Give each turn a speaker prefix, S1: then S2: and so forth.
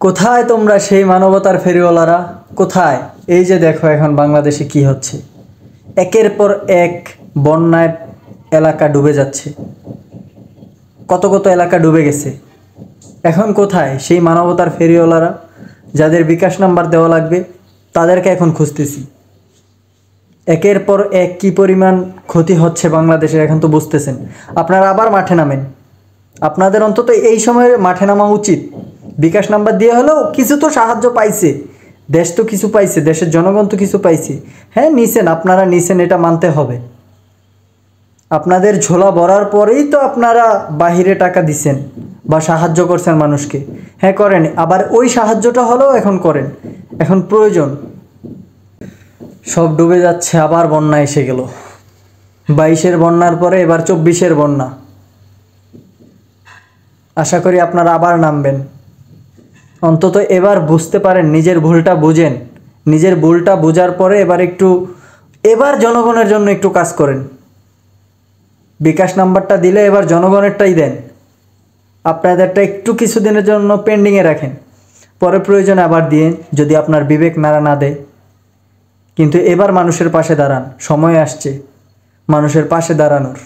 S1: কোথায় তোমরা সেই মানবতার ফেরিওয়ালারা? কোথায়? এই যে দেখো এখন বাংলাদেশে কি হচ্ছে, একের পর এক বন্যায় এলাকা ডুবে যাচ্ছে, কত কত এলাকা ডুবে গেছে। এখন কোথায় সেই মানবতার ফেরিওয়ালারা? যাদের বিকাশ নাম্বার দেওয়া লাগবে তাদেরকে এখন খুঁজতেছি। একের পর এক কি পরিমাণ ক্ষতি হচ্ছে বাংলাদেশে এখন তো বুঝতেছেন। আপনারা আবার মাঠে নামেন, আপনাদের অন্তত এই সময়ে মাঠে নামা উচিত। বিকাশ নাম্বার দিয়ে হলেও কিছু তো সাহায্য পাইছে, দেশ তো কিছু পাইছে, দেশের জনগণ তো কিছু পাইছে। হ্যাঁ নিছেন, আপনারা নিছেন, এটা মানতে হবে। আপনাদের ঝোলা ভরার পরেই তো আপনারা বাহিরে টাকা দিছেন বা সাহায্য করছেন মানুষকে। হ্যাঁ করেন, আবার ওই সাহায্যটা হলেও এখন করেন, এখন প্রয়োজন। সব ডুবে যাচ্ছে, আবার বন্যা এসে গেল। 22-এর বন্যার পরে এবার 24-এর বন্যা। আশা করি আপনারা আবার নামবেন। অন্তত এবার বুঝতে পারেন, নিজের ভুলটা বুঝেন। নিজের ভুলটা বোঝার পরে এবার জনগণের জন্য একটু কাজ করেন। বিকাশ নাম্বারটা দিলে এবার জনগণেরটাই দেন, আপনাদেরটা একটু কিছুদিনের জন্য পেন্ডিংয়ে রাখেন, পরে প্রয়োজনে আবার দিন যদি আপনার বিবেক নাড়া না দেয়। কিন্তু এবার মানুষের পাশে দাঁড়ান, সময় আসছে মানুষের পাশে দাঁড়ানোর।